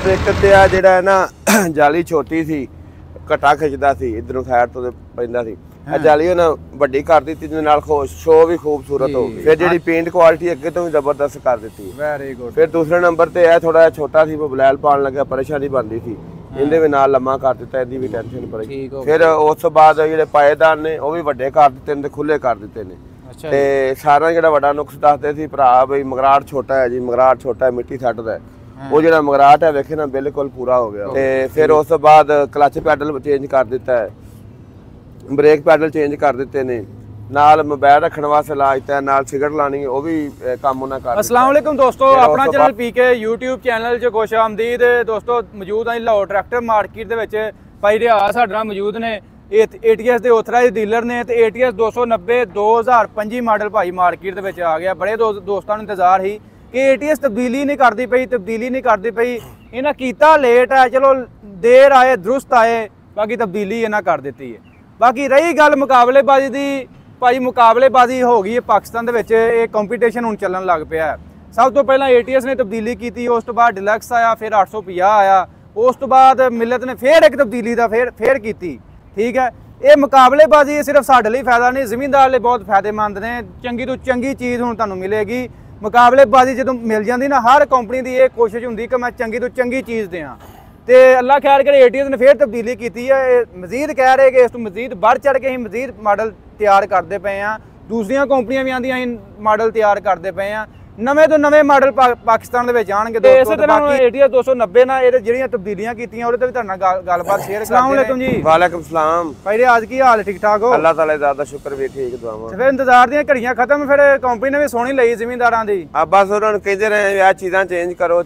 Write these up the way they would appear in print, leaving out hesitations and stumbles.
ਇੱਕ ਤੇ ਆ ਜਿਹੜਾ ਨਾ ਜਾਲੀ ਛੋਟੀ ਸੀ, ਘਟਾ ਖਿੱਚਦਾ ਸੀ, ਇਧਰੋਂ ਸਾਈਡ ਤੋਂ ਪੈਂਦਾ ਸੀ। ਇਹ ਜਾਲੀ ਉਹਨਾਂ ਵੱਡੀ ਕਰ ਦਿੱਤੀ, ਜਿਹਦੇ ਨਾਲ ਸ਼ੋ ਵੀ ਖੂਬਸੂਰਤ ਹੋ ਗਈ। ਫਿਰ ਜਿਹੜੀ ਪੇਂਟ ਕੁਆਲਿਟੀ ਅੱਗੇ ਤੋਂ ਵੀ ਜ਼ਬਰਦਸਤ ਕਰ ਦਿੱਤੀ। Very good. ਫਿਰ ਦੂਸਰੇ ਨੰਬਰ ਤੇ ਇਹ ਥੋੜਾ ਛੋਟਾ ਸੀ, ਬਲੈਲ ਪਾਉਣ ਲੱਗਿਆ ਪਰੇਸ਼ਾਨੀ ਬਣਦੀ ਸੀ, ਇਹਦੇ ਵੀ ਨਾਲ ਲੰਮਾ ਕਰ ਦਿੱਤਾ, ਇਹਦੀ ਵੀ ਟੈਨਸ਼ਨ ਪਈ। ਫਿਰ ਉਸ ਤੋਂ ਬਾਅਦ ਜਿਹੜੇ ਪਾਏਦਾਰ ਨੇ ਉਹ ਵੀ ਵੱਡੇ ਕਰ ਦਿੱਤੇ ਨੇ ਤੇ ਖੁੱਲੇ ਕਰ ਦਿੱਤੇ ਨੇ। ਤੇ ਸਾਰਾ ਜਿਹੜਾ ਵੱਡਾ ਨੁਕਸ ਦੱਸਦੇ ਸੀ ਭਰਾ ਬਈ ਮਗਰਾਟ ਛੋਟਾ ਹੈ ਜੀ, ਮਗਰਾਟ ਛੋਟਾ ਹੈ, ਮਿੱਟੀ ਛੱਡਦਾ। ਉਹ ਜਿਹੜਾ ਮਗਰਾਟ ਹੈ ਵੇਖੇ ਨਾ ਬਿਲਕੁਲ ਪੂਰਾ ਹੋ ਗਿਆ। ਤੇ ਫਿਰ ਉਸ ਤੋਂ ਬਾਅਦ ਕਲਚ ਪੈਡਲ ਚੇਂਜ ਕਰ ਦਿੱਤਾ ਹੈ, ਬ੍ਰੇਕ ਪੈਡਲ ਚੇਂਜ ਕਰ ਦਿੱਤੇ ਨੇ, ਨਾਲ ਮੋਬਾਈਲ ਰੱਖਣ ਵਾਸਤੇ ਲਾ ਦਿੱਤਾ, ਨਾਲ ਸਿਗਰਟ ਲਾਣੀ ਉਹ ਵੀ ਕੰਮ ਉਹਨਾਂ ਕਰ ਦਿੱਤਾ। अस्सलाम वालेकुम दोस्तों, अपना चैनल पीके YouTube ਚੈਨਲ 'ਚ ਖੁਸ਼ ਆਮਦੀਦ। ਦੋਸਤੋ ਮੌਜੂਦ ਆਂ ਲਾਹੌਰ ਟਰੈਕਟਰ ਮਾਰਕੀਟ ਦੇ ਵਿੱਚ। ਭਾਈ ਰਿਆਜ਼ ਸਾਡੇ ਨਾਲ ਮੌਜੂਦ ਨੇ, ATS ਦੇ ਆਥੋਰਾਈਜ਼ਡ ਡੀਲਰ ਨੇ ਤੇ ATS 290 2025 ਮਾਡਲ ਭਾਈ ਮਾਰਕੀਟ ਦੇ ਵਿੱਚ ਆ ਗਿਆ। ਬੜੇ ਦੋਸਤਾਂ ਨੂੰ ਇੰਤਜ਼ਾਰ ਸੀ ਕਿ ATS ਤਬਦੀਲੀ ਨਹੀਂ ਕਰਦੀ ਪਈ, ਇਹਨਾਂ ਕੀਤਾ ਲੇਟ ਹੈ, ਚਲੋ ਦੇਰ ਆਏ ਦਰੁਸਤ ਆਏ, ਬਾਕੀ ਤਬਦੀਲੀ ਇਹਨਾਂ ਕਰ ਦਿੱਤੀ ਹੈ। ਬਾਕੀ ਰਹੀ ਗੱਲ ਮੁਕਾਬਲੇਬਾਜ਼ੀ ਦੀ, ਭਾਈ ਮੁਕਾਬਲੇਬਾਜ਼ੀ ਹੋ ਗਈ ਹੈ ਪਾਕਿਸਤਾਨ ਦੇ ਵਿੱਚ, ਇਹ ਕੰਪੀਟੀਸ਼ਨ ਹੁਣ ਚੱਲਣ ਲੱਗ ਪਿਆ ਹੈ। ਸਭ ਤੋਂ ਪਹਿਲਾਂ ATS ਨੇ ਤਬਦੀਲੀ ਕੀਤੀ, ਉਸ ਤੋਂ ਬਾਅਦ ਡਿਲੈਕਸ ਆਇਆ, ਫਿਰ 850 ਆਇਆ, ਉਸ ਤੋਂ ਬਾਅਦ ਮਿਲਤ ਨੇ ਫਿਰ ਇੱਕ ਤਬਦੀਲੀ ਦਾ ਫਿਰ ਕੀਤੀ। ਠੀਕ ਹੈ, ਇਹ ਮੁਕਾਬਲੇਬਾਜ਼ੀ ਸਿਰਫ ਸਾਡੇ ਲਈ ਫਾਇਦਾ ਨਹੀਂ, ਜ਼ਿਮੀਂਦਾਰ ਲਈ ਬਹੁਤ ਫਾਇਦੇਮੰਦ ਨੇ। ਚੰਗੀ ਤੋਂ ਚੰਗੀ ਚੀਜ਼ ਹੁਣ ਤੁਹਾਨੂੰ ਮਿਲੇਗੀ। ਮੁਕਾਬਲੇਬਾਜ਼ੀ ਜਦੋਂ ਮਿਲ ਜਾਂਦੀ ਨਾ, ਹਰ ਕੰਪਨੀ ਦੀ ਇਹ ਕੋਸ਼ਿਸ਼ ਹੁੰਦੀ ਕਿ ਮੈਂ ਚੰਗੀ ਤੋਂ ਚੰਗੀ ਚੀਜ਼ ਦਿਆਂ। ਤੇ ਅੱਲਾ ਖੈਰ ਕਰੇ ATS ਨੇ ਫਿਰ ਤਬਦੀਲੀ ਕੀਤੀ ਹੈ। ਮਜ਼ੀਦ ਕਹਿ ਰਹੇ ਕਿ ਇਸ ਤੋਂ ਮਜ਼ੀਦ ਵੱਧ ਚੜ ਕੇ ਅਸੀਂ ਮਜ਼ੀਦ ਮਾਡਲ ਤਿਆਰ ਕਰਦੇ ਪਏ ਹਾਂ। ਦੂਸਰੀਆਂ ਕੰਪਨੀਆਂ ਵੀ ਆਂਦੀਆਂ ਅਸੀਂ ਮਾਡਲ ਤਿਆਰ ਕਰਦੇ ਪਏ ਹਾਂ, ਨਵੇਂ ਤੋਂ ਨਵੇਂ ਮਾਡਲ ਪਾਕਿਸਤਾਨ ਦੇ ਵਿੱਚ ਆਣਗੇ ਦੋਸਤੋ। ਇਸੇ ਤਰ੍ਹਾਂ ATS 290 ਨਾਲ ਇਹ ਜਿਹੜੀਆਂ ਤਬਦੀਲੀਆਂ ਕੀਤੀਆਂ ਉਹਦੇ ਤੇ ਵੀ ਤੁਹਾਡੇ ਨਾਲ ਗੱਲਬਾਤ ਸ਼ੇਅਰ ਕਰਦੇ। अस्सलाम वालेकुम जी। वालेकुम सलाम। ਭਾਈ ਰਿਆਜ਼ ਕੀ ਹਾਲ, ਠੀਕ ਠਾਕ ਹੋ? ਅੱਲਾਹ ਤਾਲਾ ਦਾ ਸ਼ੁਕਰ ਵੀ ਠੀਕ ਦੁਆਵਾਂ। ਫਿਰ ਇੰਤਜ਼ਾਰ ਦੀਆਂ ਘੜੀਆਂ ਖਤਮ, ਫਿਰ ਕੰਪਨੀ ਨੇ ਵੀ ਸੋਹਣੀ ਲਈ ਜ਼ਿਮੀਂਦਾਰਾਂ ਦੀ। ਆ ਬਸ ਉਹਨਾਂ ਨੂੰ ਕਹਿੰਦੇ ਰਹੇ ਆ ਚੀਜ਼ਾਂ ਚੇਂਜ ਕਰੋ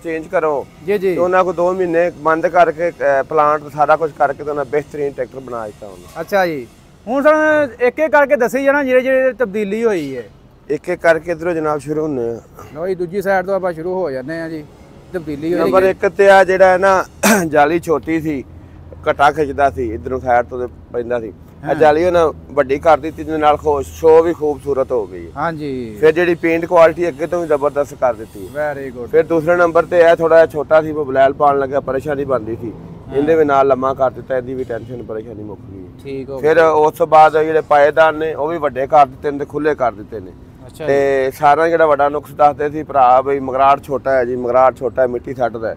ਜੀ। ਉਹਨਾਂ ਕੋ 2 ਮਹੀਨੇ ਬੰਦ ਕਰਕੇ ਪਲਾਂਟ ਸਾਰਾ ਕੁਝ ਕਰਕੇ ਤੇ ਉਹਨਾਂ ਬਿਹਤਰੀਨ ਟਰੈਕਟਰ ਬਣਾ ਦਿੱਤਾ ਉਹਨਾਂ। ਅੱਛਾ ਜੀ, ਹੁਣ ਸਾਨੂੰ ਇੱਕ ਇੱਕ ਕਰਕੇ ਦੱਸੀ ਜਾਣਾ ਜਿਹੜੇ ਤਬਦੀਲੀ ਹੋਈ ਹੈ। ਇੱਕ ਇੱਕ ਕਰਕੇ ਇਧਰੋਂ ਜਨਾਬ ਸ਼ੁਰੂ ਹੁੰਨੇ ਆ। ਲੋ ਜੀ ਦੂਜੀ ਸਾਈਡ ਤੋਂ ਆਪਾਂ ਸ਼ੁਰੂ ਹੋ ਜਾਂਦੇ ਆ ਜੀ। ਤਬਦੀਲੀ ਹੋਈ ਨੰਬਰ 1 ਤੇ ਆ ਜਿਹੜਾ ਨਾ ਜਾਲੀ ਛੋਟੀ ਸੀ, ਘਟਾ ਖਿੱਚਦਾ ਸੀ, ਇਧਰੋਂ ਸਾਈਡ ਤੋਂ ਪੈਂਦਾ ਸੀ। ਇਹ ਜਾਲੀ ਉਹਨਾਂ ਵੱਡੀ ਕਰ ਦਿੱਤੀ, ਜਿਹਦੇ ਨਾਲ ਸ਼ੋ ਵੀ ਖੂਬਸੂਰਤ ਹੋ ਗਈ। ਹਾਂਜੀ। ਫਿਰ ਜਿਹੜੀ ਪੇਂਟ ਕੁਆਲਿਟੀ ਅੱਗੇ ਤੋਂ ਵੀ ਜ਼ਬਰਦਸਤ ਕਰ ਦਿੱਤੀ। Very good. ਫਿਰ ਦੂਸਰੇ ਨੰਬਰ ਤੇ ਇਹ ਥੋੜਾ ਛੋਟਾ ਸੀ, ਬਲੈਲ ਪਾਉਣ ਲੱਗਿਆ ਪਰੇਸ਼ਾਨੀ ਬਣਦੀ ਸੀ, ਇਹਦੇ ਵੀ ਨਾਲ ਲੰਮਾ ਕਰ ਦਿੱਤਾ, ਇਹਦੀ ਵੀ ਟੈਨਸ਼ਨ ਪਰੇਸ਼ਾਨੀ ਮੁੱਕ ਗਈ। ਠੀਕ ਹੋ। ਫਿਰ ਉਸ ਤੋਂ ਬਾਅਦ ਜਿਹੜੇ ਪਾਏਦਾਰ ਨੇ ਉਹ ਵੀ ਵੱਡੇ ਕਰ ਦਿੱਤੇ ਨੇ ਤੇ ਖੁੱਲੇ ਕਰ ਦਿੱਤੇ ਨੇ। ਤੇ ਸਾਰਾ ਜਿਹੜਾ ਵੱਡਾ ਨੁਕਸ ਦੱਸਦੇ ਸੀ ਭਰਾ ਬਈ ਮਗਰਾਟ ਛੋਟਾ ਹੈ ਜੀ, ਮਗਰਾਟ ਛੋਟਾ ਹੈ, ਮਿੱਟੀ ਛੱਡਦਾ।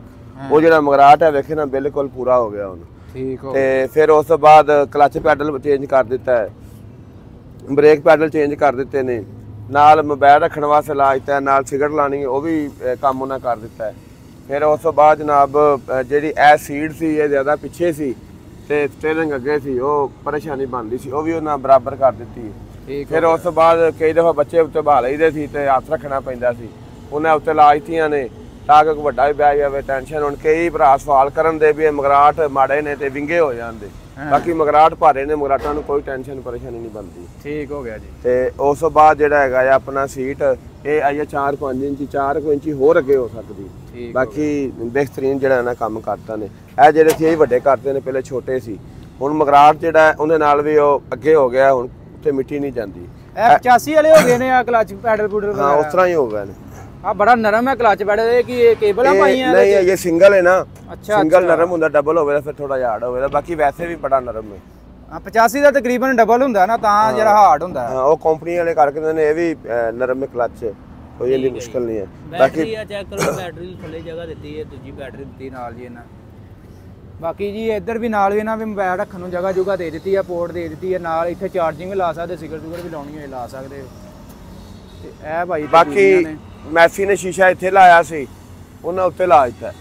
ਉਹ ਜਿਹੜਾ ਮਗਰਾਟ ਹੈ ਵੇਖੇ ਨਾ ਬਿਲਕੁਲ ਪੂਰਾ ਹੋ ਗਿਆ ਹੁਣ। ਠੀਕ ਹੋ। ਤੇ ਫਿਰ ਉਸ ਤੋਂ ਬਾਅਦ ਕਲਚ ਪੈਡਲ ਚੇਂਜ ਕਰ ਦਿੱਤਾ ਹੈ, ਬ੍ਰੇਕ ਪੈਡਲ ਚੇਂਜ ਕਰ ਦਿੱਤੇ ਨੇ, ਨਾਲ ਮੋਬਾਈਲ ਰੱਖਣ ਵਾਸਤੇ ਲਾ ਦਿੱਤਾ, ਨਾਲ ਸਿਗਰਟ ਲਾਣੀ ਉਹ ਵੀ ਕੰਮ ਉਹਨਾਂ ਕਰ ਦਿੱਤਾ ਹੈ। ਫਿਰ ਉਸ ਤੋਂ ਬਾਅਦ ਜਨਾਬ ਜਿਹੜੀ ਇਹ ਸੀਟ ਸੀ ਇਹ ਜ਼ਿਆਦਾ ਪਿੱਛੇ ਸੀ ਤੇ ਸਟੀਅਰਿੰਗ ਅੱਗੇ ਸੀ, ਉਹ ਪਰੇਸ਼ਾਨੀ ਬਣਦੀ ਸੀ, ਉਹ ਵੀ ਉਹਨਾਂ ਬਰਾਬਰ ਕਰ ਦਿੱਤੀ। ਫਿਰ ਉਸ ਤੋਂ ਬਾਅਦ ਕਈ ਦਫਾ ਬੱਚੇ ਉੱਤੇ ਬਹਾ ਲਈਦੇ ਸੀ ਤੇ ਹੱਥ ਰੱਖਣਾ ਪੈਂਦਾ ਸੀ, ਉਹਨਾਂ ਉੱਤੇ ਲਾ ਦਿੱਤੀਆਂ ਨੇ ਤਾਂ ਕਿ ਵੱਡਾ ਵੀ ਬਹਿ ਜਾਵੇ ਟੈਨਸ਼ਨ। ਹੁਣ ਕਈ ਭਰਾ ਸਵਾਲ ਕਰਨ ਦੇ ਵੀ ਇਹ ਮਗਰਾਟ ਮਾੜੇ ਨੇ ਤੇ ਵਿੰਗੇ ਹੋ ਜਾਂਦੇ, ਬਾਕੀ ਮਗਰਾਟ ਭਾਰੇ ਨੇ, ਮਗਰਾਟਾਂ ਨੂੰ ਕੋਈ ਟੈਨਸ਼ਨ ਪਰੇਸ਼ਾਨੀ ਨਹੀਂ ਬਣਦੀ। ਠੀਕ ਹੋ ਗਿਆ ਜੀ। ਤੇ ਉਸ ਤੋਂ ਬਾਅਦ ਜਿਹੜਾ ਹੈਗਾ ਆਪਣਾ ਸੀਟ ਇਹ ਆਈ 4-5 ਇੰਚੀ, 4 ਇੰਚੀ ਹੋਰ ਅੱਗੇ ਹੋ ਸਕਦੀ। ਬਾਕੀ ਬਿਹਤਰੀਨ ਜਿਹੜਾ ਨਾ ਕੰਮ ਕਰਤਾ ਨੇ। ਇਹ ਜਿਹੜੇ ਸੀ ਇਹ ਵੱਡੇ ਕਰਦੇ ਨੇ, ਪਹਿਲੇ ਛੋਟੇ ਸੀ, ਹੁਣ ਮਗਰਾਟ ਜਿਹੜਾ ਉਹਦੇ ਨਾਲ ਵੀ ਉਹ ਅੱਗੇ ਹੋ ਗਿਆ, ਹੁਣ ਉੱਥੇ ਮਿੱਟੀ ਨਹੀਂ ਜਾਂਦੀ। ਇਹ 85 ਵਾਲੇ ਹੋ ਗਏ ਨੇ ਆ ਕਲਚ ਪੈਡਲ ਪੂਡਲ। ਹਾਂ ਉਸ ਤਰ੍ਹਾਂ ਹੀ ਹੋ ਗਏ ਨੇ। ਆ ਬੜਾ ਨਰਮ ਹੈ ਕਲਚ ਪੈਡਲ, ਕਿ ਇਹ ਕੇਬਲਾਂ ਪਾਈਆਂ ਨਹੀਂ ਇਹ ਸਿੰਗਲ ਹੈ ਨਾ। ਅੱਛਾ, ਸਿੰਗਲ ਨਰਮ ਹੁੰਦਾ, ਡਬਲ ਹੋਵੇ ਤਾਂ ਫਿਰ ਥੋੜਾ ਹਾਰਡ ਹੋਵੇਗਾ, ਬਾਕੀ ਵੈਸੇ ਵੀ ਬੜਾ ਨਰਮ ਹੈ। 85 ਦਾ ਤਕਰੀਬਨ ਡਬਲ ਹੁੰਦਾ ਨਾ, ਤਾਂ ਜਿਹੜਾ ਹਾਰਡ ਹੁੰਦਾ। ਹਾਂ ਉਹ ਕੰਪਨੀ ਵਾਲੇ ਕਰਕੇ ਦਿੰਦੇ ਨੇ, ਇਹ ਵੀ ਨਰਮ ਹੈ ਕਲਚ, ਕੋਈ ਇੰਨੀ ਮੁਸ਼ਕਲ ਨਹੀਂ ਹੈ। ਬਾਕੀ ਆ ਚੈੱਕ ਕਰੋ, ਬੈਟਰੀ ਥੱਲੇ ਜਗ੍ਹਾ ਦਿੱਤੀ ਹੈ, ਦੂਜੀ ਬੈਟਰੀ ਦਿੱਤੀ ਨਾਲ ਜੀ ਇਹਨਾਂ। ਬਾਕੀ ਜੀ ਇੱਧਰ ਵੀ ਨਾਲ ਵੀ ਇਹਨਾਂ ਵੀ ਮੋਬਾਈਲ ਰੱਖਣ ਨੂੰ ਜਗ੍ਹਾ ਦੇ ਦਿੱਤੀ ਹੈ, ਪੋਰਟ ਦੇ ਦਿੱਤੀ ਹੈ, ਨਾਲ ਇੱਥੇ ਚਾਰਜਿੰਗ ਵੀ ਲਾ ਸਕਦੇ, ਸਿਗਰ ਵੀ ਲਾਉਣੀ ਹੋਏ ਲਾ ਸਕਦੇ। ਤੇ ਇਹ ਭਾਈ ਬਾਕੀ ਮੈਸੀ ਨੇ ਸ਼ੀਸ਼ਾ ਇੱਥੇ ਲਾਇਆ ਸੀ, ਉਹਨਾਂ ਉੱਤੇ ਲਾ ਦਿੱਤਾ।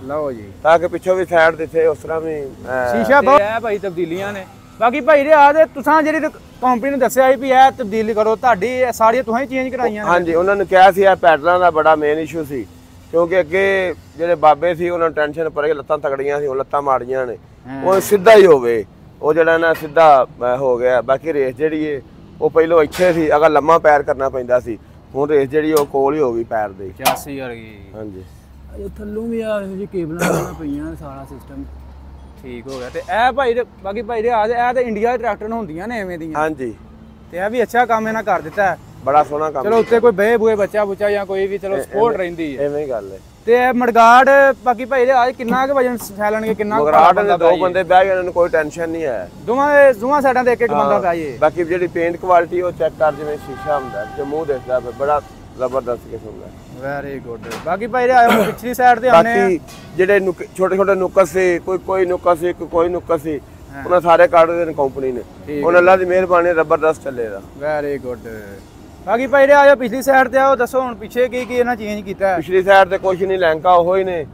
ਲਓ ਜੀ, ਤਾਂ ਕਿ ਪਿੱਛੋਂ ਵੀ ਸਾਈਡ ਦਿੱਤੇ ਉਸ ਤਰ੍ਹਾਂ ਵੀ ਸ਼ੀਸ਼ਾ ਬਹੁਤ ਹੈ ਭਾਈ ਤਬਦੀਲੀਆਂ ਨੇ। ਬਾਕੀ ਭਾਈ ਰਿਆਜ਼ ਤੁਸੀਂ ਜਿਹੜੀ ਕੰਪਨੀ ਨੇ ਦੱਸਿਆ ਸੀ ਵੀ ਇਹ ਤਬਦੀਲੀ ਕਰੋ, ਤੁਹਾਡੀ ਸਾਰੀਆਂ ਤੁਸੀਂ ਚੇਂਜ ਕਰਾਈਆਂ? ਹਾਂਜੀ, ਉਹਨਾਂ ਨੂੰ ਕਿਹਾ ਸੀ ਇਹ ਪੈਡਲਾਂ ਦਾ ਬੜਾ ਮੇਨ ਇਸ਼ੂ ਸੀ, ਕਿਉਂਕਿ ਅੱਗੇ ਜਿਹੜੇ ਬਾਬੇ ਸੀ ਉਹਨਾਂ ਨੂੰ ਟੈਨਸ਼ਨ ਪਰੇ, ਲੱਤਾਂ ਤਗੜੀਆਂ ਸੀ, ਉਹ ਲੱਤਾਂ ਮਾੜੀਆਂ ਨੇ, ਉਹ ਸਿੱਧਾ ਹੀ ਹੋਵੇ, ਉਹ ਜਿਹੜਾ ਨਾ ਸਿੱਧਾ ਹੋ ਗਿਆ। ਬਾਕੀ ਰੇਸ ਜਿਹੜੀ ਹੈ ਉਹ ਪਹਿਲੋਂ ਇੱਥੇ ਸੀ, ਅਗਰ ਲੰਮਾ ਪੈਰ ਕਰਨਾ ਪੈਂਦਾ ਸੀ, ਹੁਣ ਰੇਸ ਜਿਹੜੀ ਉਹ ਕੋਲ ਹੀ ਹੋ ਗਈ ਪੈਰ ਦੇ। 85 ਵਰਗੀ। ਹਾਂਜੀ, ਥੱਲੋਂ ਵੀ ਆ ਇਹੋ ਜਿਹੀ ਕੇਬਲਾਂ ਪਈਆਂ, ਸਾਰਾ ਸਿਸਟਮ ਠੀਕ ਹੋ ਗਿਆ। ਤੇ ਇਹ ਭਾਈ ਬਾਕੀ ਭਾਈ ਰਿਆਜ਼ ਇਹ ਤਾਂ ਇੰਡੀਆ ਦੇ ਟਰੈਕਟਰ ਹੁੰਦੀਆਂ ਨੇ ਐਵੇਂ ਦੀਆਂ। ਹਾਂਜੀ, ਤੇ ਇਹ ਵੀ ਅੱਛਾ ਕੰਮ ਇਹਨਾਂ ਕਰ ਦਿੱਤਾ ਹੈ। ਬੜਾ ਸੋਹਣਾ ਕੰਮ ਚਲੋ ਉੱਤੇ ਕੋਈ ਬਹਿ ਬੂਏ ਬੱਚਾ ਬੁੱਚਾ ਜਾਂ ਕੋਈ ਵੀ ਚਲੋ ਸਪੋਰਟ ਰਹਿੰਦੀ ਹੈ। ਐਵੇਂ ਹੀ ਗੱਲ ਹੈ। ਤੇ ਇਹ ਮੜਗਾੜ ਬਾਕੀ ਭਾਈ ਦੇ ਅੱਜ ਕਿੰਨਾ ਕੁ ਵਜਨ ਫੈਲਣਗੇ, ਕਿੰਨਾ ਕੁ ਮਗਰਾਟ ਦੇ 2 ਬੰਦੇ ਬਹਿ ਗਏ, ਉਹਨਾਂ ਨੂੰ ਕੋਈ ਟੈਨਸ਼ਨ ਨਹੀਂ ਹੈ। ਦੋਵਾਂ ਸਾਈਡਾਂ ਤੇ ਇੱਕ ਇੱਕ ਬੰਦਾ ਪਿਆ ਜੇ। ਬਾਕੀ ਜਿਹੜੀ ਪੇਂਟ ਕੁਆਲਿਟੀ ਉਹ ਚੈੱਕ ਕਰ, ਜਿਵੇਂ ਸ਼ੀਸ਼ਾ ਹੁੰਦਾ ਤੇ ਮੂੰਹ ਦਿਸਦਾ, ਬੜਾ ਜ਼ਬਰਦਸਤ ਕਿਸਮ ਦਾ। Very good. ਬਾਕੀ ਭਾਈ ਦੇ ਆਏ ਪਿਛਲੀ ਸਾਈਡ ਤੇ ਆਨੇ ਬਾਕੀ ਜਿਹੜੇ ਛੋਟੇ ਛੋਟੇ ਨੁਕਸ ਸੀ, ਕੋਈ ਨੁਕਸ ਸੀ, ਕੋਈ ਨੁਕਸ ਸੀ, ਉਹਨਾਂ ਸਾਰੇ ਕੱਢ ਦਿੱਤੇ ਨੇ ਕੰਪਨੀ ਨੇ। ਹੁਣ ਅੱਲਾ ਦੀ ਮਿਹਰਬਾਨੀ ਜ਼ਬਰਦਸਤ ਚੱਲੇਗਾ। Very good. ਬਾਕੀ ਭਾਈ ਦੇ ਆਇਓ ਪਿਛਲੀ ਸਾਈਡ ਤੇ ਆਓ, ਦੱਸੋ ਹੁਣ ਪਿੱਛੇ ਕੀ ਕੀ ਇਹਨਾਂ ਚੇਂਜ ਕੀਤਾ? ਪਿਛਲੀ ਸਾਈਡ ਤੇ ਕੁਝ ਨਹੀਂ, ਲੈਂਕਾ ਉਹੋ ਹੀ ਨੇ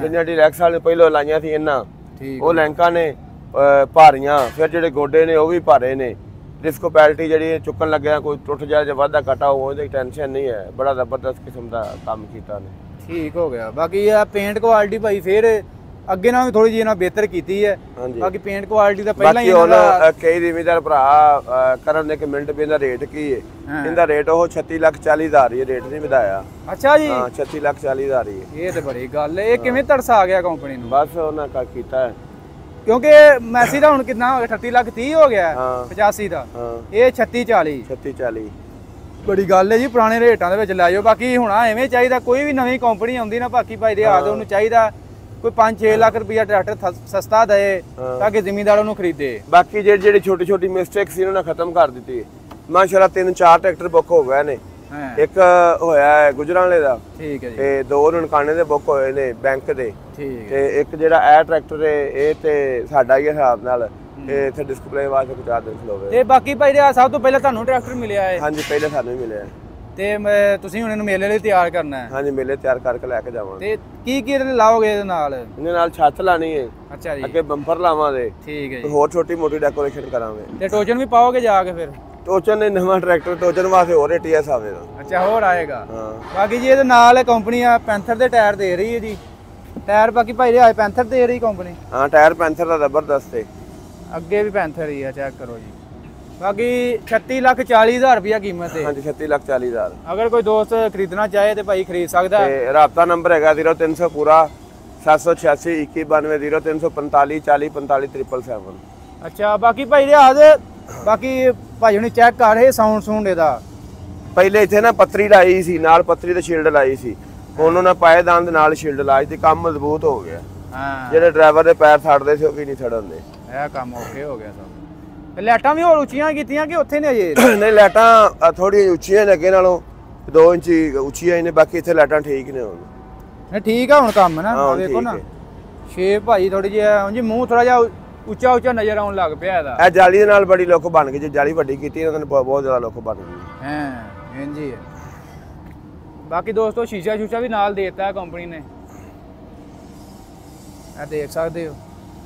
ਜਿਹੜੀਆਂ ਡਿਲੈਕਸ ਵਾਲੇ ਪਹਿਲਾਂ ਲਾਈਆਂ ਸੀ ਇਹਨਾਂ, ਉਹ ਲੈਂਕਾ ਨੇ ਭਾਰੀਆਂ। ਫਿਰ ਜਿਹੜੇ ਗੋਡੇ ਨੇ ਉਹ ਵੀ ਭਾਰੇ ਨੇ। ਡਿਸਕੋ ਪੈਲਟੀ ਜਿਹੜੀ ਚੁੱਕਣ ਲੱਗਿਆ ਕੋਈ ਟੁੱਟ ਜਾਏ ਜਾਂ ਵਾਧਾ ਘਟਾ ਉਹਦੀ ਟੈਨਸ਼ਨ ਨਹੀਂ ਹੈ। ਬੜਾ ਜ਼ਬਰਦਸਤ ਕਿਸਮ ਦਾ ਕੰਮ ਕੀਤਾ ਨੇ। ਠੀਕ ਹੋ ਗਿਆ। ਬਾਕੀ ਇਹ ਪੇਂਟ ਕੁਆਲਿਟੀ ਭਾਈ ਫਿਰ ਅੱਗੇ ਨਾਲ ਵੀ ਥੋੜੀ ਜਿਹੀ ਇਹਨਾਂ ਬਿਹਤਰ ਕੀਤੀ ਹੈ। ਬਾਕੀ ਪੇਂਟ ਕੁਆਲਿਟੀ ਦਾ ਪਹਿਲਾਂ ਹੀ ਇਹਨਾਂ ਕਈ ਜ਼ਿਮੀਦਾਰ ਭਰਾ ਕਰਨ ਦੇ ਕਮੈਂਟ ਵੀ ਇਹਦਾ ਰੇਟ ਕੀ ਹੈ। ਇਹਦਾ ਰੇਟ ਉਹ 36,40,000 ਹੀ ਰੇਟ ਨਹੀਂ ਵਧਾਇਆ। ਅੱਛਾ ਜੀ। ਹਾਂ 36,40,000 ਹੀ ਹੈ। ਇਹ ਤੇ ਬੜੀ ਗੱਲ ਹੈ। ਇਹ ਕਿਵੇਂ ਤਰਸ ਆ ਗਿਆ ਕੰਪਨੀ ਨੂੰ? ਬਸ ਉਹਨਾਂ ਕਾ ਕੀਤਾ ਹੈ, ਕਿਉਂਕਿ ਮੈਸੀ ਦਾ ਹੁਣ ਕਿੰਨਾ ਹੋ ਗਿਆ? 38,30,000 ਹੋ ਗਿਆ 85 ਦਾ। ਇਹ 36,40। 36,40 ਬੜੀ ਗੱਲ ਹੈ ਜੀ। ਪੁਰਾਣੇ ਰੇਟਾਂ ਦੇ ਵਿੱਚ ਲੈ ਜਾਓ। ਬਾਕੀ ਹੁਣ ਐਵੇਂ ਚਾਹੀਦਾ, ਕੋਈ ਵੀ ਨਵੀਂ ਕੰਪਨੀ ਆਉਂਦੀ ਨਾ ਬਾਕੀ ਭਾਈ ਦੇ ਆਦੇ ਉਹਨੂੰ ਚਾਹੀਦਾ ਕੋਈ 5-6 ਲੱਖ ਰੁਪਇਆ ਟਰੈਕਟਰ ਸਸਤਾ ਦੇ ਤਾਂ ਕਿ ਜ਼ਿਮੀਂਦਾਰ ਉਹਨੂੰ ਖਰੀਦੇ। ਬਾਕੀ ਜਿਹੜੀ ਛੋਟੀ ਛੋਟੀ ਮਿਸਟੇਕ ਸੀ ਉਹਨਾਂ ਨੇ ਖਤਮ ਕਰ ਦਿੱਤੀ। ਮਾਸ਼ਾਅੱਲਾ 3-4 ਟਰੈਕਟਰ ਬੁੱਕ ਹੋ ਗਏ ਨੇ। ਇੱਕ ਹੋਇਆ ਹੈ ਗੁਜਰਾਂਵਾਲੇ ਦਾ, ਠੀਕ ਹੈ ਜੀ, ਤੇ 2 ਨਨਕਾਣੇ ਦੇ ਬੁੱਕ ਹੋਏ ਨੇ ਬੈਂਕ ਦੇ, ਠੀਕ ਤੇ ਇੱਕ ਜਿਹੜਾ ਇਹ ਟਰੈਕਟਰ ਹੈ ਇਹ ਤੇ ਸਾਡਾ ਹੀ ਹਿਸਾਬ ਨਾਲ ਇਹ ਇੱਥੇ ਡਿਸਪਲੇ ਵਾਸਤੇ ਕੁਝ ਦਿਨ ਖਲੋਵੇ। ਤੇ ਬਾਕੀ ਭਾਈ ਦੇ ਸਭ ਤੋਂ ਪਹਿਲਾਂ ਤੁਹਾਨੂੰ ਟਰੈਕਟਰ ਮਿਲਿਆ ਹੈ? ਹਾਂਜੀ ਪਹਿਲੇ ਸਾਨੂੰ ਹੀ ਮਿਲਿਆ। ਤੇ ਤੁਸੀਂ ਹੁਣ ਇਹਨੂੰ ਮੇਲੇ ਲਈ ਤਿਆਰ ਕਰਨਾ ਹੈ? ਹਾਂਜੀ ਮੇਲੇ ਤਿਆਰ ਕਰਕੇ ਲੈ ਕੇ ਜਾਵਾਂਗੇ। ਤੇ ਕੀ ਇਹਦੇ ਲਾਓਗੇ ਇਹਦੇ ਨਾਲ? ਇਹਦੇ ਨਾਲ ਛੱਤ ਲਾਣੀ ਹੈ। ਅੱਛਾ ਜੀ। ਅੱਗੇ ਬੰਪਰ ਲਾਵਾਂਗੇ। ਠੀਕ ਹੈ ਜੀ। ਹੋਰ ਛੋਟੀ ਮੋਟੀ ਡੈਕੋਰੇਸ਼ਨ ਕਰਾਂਗੇ। ਤੇ ਟੋਚਨ ਵੀ ਪਾਓਗੇ ਜਾ ਕੇ ਫਿਰ? ਟੋਚਨ ਨੇ ਨਵਾਂ ਟਰੈਕਟਰ ਟੋਚਨ ਵਾਸਤੇ ਹੋਰ ATS ਆਵੇਗਾ। ਅੱਛਾ ਹੋਰ ਆਏਗਾ। ਹਾਂ ਬਾਕੀ ਜੀ ਇਹਦੇ ਨਾਲ ਕੰਪਨੀ ਆ ਪੈਂਥਰ ਦੇ ਟਾਇਰ ਦੇ ਰਹੀ ਹੈ ਜੀ। ਟਾਇਰ ਬਾਕੀ ਭਾਈ ਦੇ ਪੈਂਥਰ ਦੇ ਰਹੀ ਕੰਪਨੀ। ਹਾਂ ਟਾਇਰ ਪੈਂਥਰ ਦਾ ਜ਼ਬਰਦਸਤ ਹੈ। ਅੱਗੇ ਵੀ ਪੈਂਥਰ ਹੀ ਆ, ਚੈੱਕ ਕਰੋ ਜੀ। ਬਾਕੀ 36,40,000 ਰੁਪਇਆ ਕੀਮਤ ਹੈ। ਹਾਂਜੀ 36,40,000। ਅਗਰ ਕੋਈ ਦੋਸਤ ਖਰੀਦਣਾ ਚਾਹੇ ਤੇ ਭਾਈ ਖਰੀਦ ਸਕਦਾ ਹੈ। ਤੇ ਰਾਬਤਾ ਨੰਬਰ ਹੈਗਾ 0300 ਪੂਰਾ 786 2192 0345 40 45 777। ਅੱਛਾ ਬਾਕੀ ਭਾਈ ਦੇ ਆਦ ਬਾਕੀ ਭਾਈ ਹੁਣੀ ਚੈੱਕ ਕਰ ਰਹੇ ਸਾਊਂਡ ਇਹਦਾ। ਪਹਿਲੇ ਇੱਥੇ ਨਾ ਪੱਤਰੀ ਲਾਈ ਸੀ, ਨਾਲ ਪੱਤਰੀ ਤੇ ਸ਼ੀਲਡ ਲਾਈ ਸੀ। ਹੁਣ ਉਹਨਾਂ ਪਾਏਦਾਨ ਦੇ ਨਾਲ ਸ਼ੀਲਡ ਲਾਈ ਤੇ ਕੰਮ ਮਜ਼ਬੂਤ ਹੋ ਗਿਆ। ਹਾਂ ਜਿਹੜੇ ਡਰਾਈਵਰ ਦੇ ਪੈਰ ਸੜਦੇ ਸੀ ਉਹ ਵੀ ਨਹੀਂ ਸੜਨਦੇ। ਇਹ ਕੰਮ ਓਕੇ ਹੋ ਗਿਆ ਸਭ। ਤੇ ਲਾਈਟਾਂ ਵੀ ਹੋਰ ਉੱਚੀਆਂ ਕੀਤੀਆਂ ਕਿ ਉੱਥੇ ਨੇ ਅਜੇ? ਨਹੀਂ ਲਾਈਟਾਂ ਥੋੜੀਆਂ ਉੱਚੀਆਂ ਨੇ ਅੱਗੇ ਨਾਲੋਂ, 2 ਇੰਚ ਉੱਚੀਆਂ ਨੇ। ਬਾਕੀ ਇੱਥੇ ਲਾਈਟਾਂ ਠੀਕ ਨੇ ਹੁਣ। ਨਹੀਂ ਠੀਕ ਆ ਹੁਣ ਕੰਮ ਨਾ। ਵੇਖੋ ਨਾ ਸ਼ੇਪ ਭਾਈ ਥੋੜੀ ਜਿਹੀ ਉਂਝ ਮੂੰਹ ਥੋੜਾ ਜਿਹਾ ਉੱਚਾ ਨਜ਼ਰ ਆਉਣ ਲੱਗ ਪਿਆ ਇਹਦਾ। ਇਹ ਜਾਲੀ ਦੇ ਨਾਲ ਬੜੀ ਲੁੱਕ ਬਣ ਗਈ। ਜੇ ਜਾਲੀ ਵੱਡੀ ਕੀਤੀ ਇਹਨਾਂ ਨੇ ਬਹੁਤ ਜ਼ਿਆਦਾ ਲੁੱਕ ਬਣ ਗਈ। ਹਾਂ ਇੰਜ ਹੀ ਹੈ। ਬਾਕੀ ਦੋਸਤੋ ਸ਼ੀਸ਼ਾ ਵੀ ਨਾਲ ਦੇ ਦਿੱਤਾ ਕੰਪਨੀ ਨੇ, ਇਹ ਦੇਖ ਸਕਦੇ ਹੋ।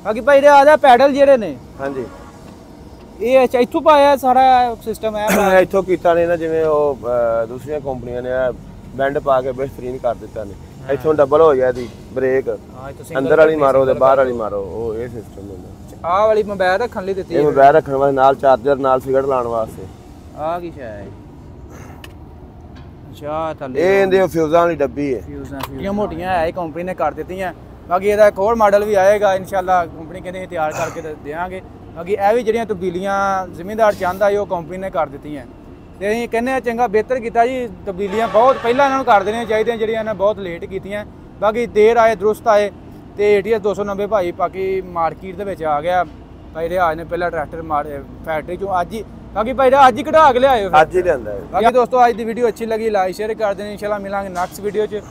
ਬਾਕੀ ਭਾਈ ਦੇ ਆਦਾ ਪੈਡਲ ਜਿਹੜੇ ਨੇ, ਹਾਂਜੀ ਇਹ ਅੱਛਾ ਇੱਥੋਂ ਪਾਇਆ ਸਾਰਾ ਸਿਸਟਮ ਹੈ? ਇੱਥੋਂ ਕੀਤਾ ਨੇ ਨਾ, ਜਿਵੇਂ ਉਹ ਦੂਸਰੀਆਂ ਕੰਪਨੀਆਂ ਨੇ ਬੈਂਡ ਪਾ ਕੇ ਬਿਹਤਰੀਨ ਕਰ ਦਿੱਤਾ ਨੇ। ਇੱਥੋਂ ਡਬਲ ਹੋ ਗਿਆ ਦੀ ਬ੍ਰੇਕ, ਅੰਦਰ ਵਾਲੀ ਮਾਰੋ ਤੇ ਬਾਹਰ ਵਾਲੀ ਮਾਰੋ, ਉਹ ਇਹ ਸਿਸਟਮ ਹੁੰਦਾ। ਆਹ ਵਾਲੀ ਮੋਬਾਈਲ ਰੱਖਣ ਲਈ ਦਿੱਤੀ ਇਹ ਮੋਬਾਈਲ ਰੱਖਣ ਵਾਸਤੇ, ਨਾਲ ਚਾਰਜਰ, ਨਾਲ ਸਿਗਰਟ ਲਾਉਣ ਵਾਸਤੇ। ਆਹ ਕੀ ਸ਼ਾਇ ਅੱਛਾ ਥੱਲੇ ਇਹ ਇਹਦੇ ਫਿਊਜ਼ਾਂ ਵਾਲੀ ਡੱਬੀ ਹੈ। ਫਿਊਜ਼ਾਂ ਮੋਟੀਆਂ ਹੈ ਕੰਪਨੀ ਨੇ ਕਰ ਦਿੱਤੀਆਂ। ਬਾਕੀ ਇਹਦਾ ਇੱਕ ਹੋਰ ਮਾਡਲ ਵੀ ਆਏਗਾ ਇਨਸ਼ਾਅੱਲਾ, ਕੰਪਨੀ ਕਹਿੰਦੇ ਤਿਆਰ ਕਰਕੇ ਦੇਵਾਂਗੇ। ਬਾਕੀ ਇਹ ਵੀ ਜਿਹੜੀਆਂ ਤਬਦੀਲੀਆਂ ਜ਼ਿਮੀਂਦਾਰ ਚਾਹੁੰਦਾ ਉਹ ਕੰਪਨੀ ਨੇ ਕਰ ਦਿੱਤੀਆਂ। ਤੇ ਅਸੀਂ ਕਹਿੰਦੇ ਆ ਚੰਗਾ ਬਿਹਤਰ ਕੀਤਾ ਜੀ। ਤਬਦੀਲੀਆਂ ਬਹੁਤ ਪਹਿਲਾਂ ਇਹਨਾਂ ਨੂੰ ਕਰ ਦੇਣੀਆਂ ਚਾਹੀਦੀਆਂ, ਜਿਹੜੀਆਂ ਇਹਨਾਂ ਬਹੁਤ ਲੇਟ ਕੀਤੀਆਂ। ਬਾਕੀ ਦੇਰ ਆਏ ਦਰੁਸਤ ਆਏ। ਤੇ ATS 290 ਭਾਈ ਬਾਕੀ ਮਾਰਕੀਟ ਦੇ ਵਿੱਚ ਆ ਗਿਆ। ਭਾਈ ਰਿਆਜ ਨੇ ਪਹਿਲਾਂ ਟਰੈਕਟਰ ਫੈਕਟਰੀ ਚੋਂ ਅੱਜ ਹੀ, ਬਾਕੀ ਭਾਈ ਅੱਜ ਹੀ ਕਢਾ ਕੇ ਲਿਆਏ। ਅੱਜ ਹੀ ਲਿਆਂਦਾ। ਬਾਕੀ ਦੋਸਤੋ ਅੱਜ ਦੀ ਵੀਡੀਓ ਅੱਛੀ ਲੱਗੀ ਲਾਈਕ ਸ਼ੇਅਰ ਕਰ ਦੇਣੀ। ਇਨਸ਼ਾਅੱਲਾ ਮਿਲਾਂਗੇ ਨੈਕਸਟ ਵੀਡੀਓ 'ਚ।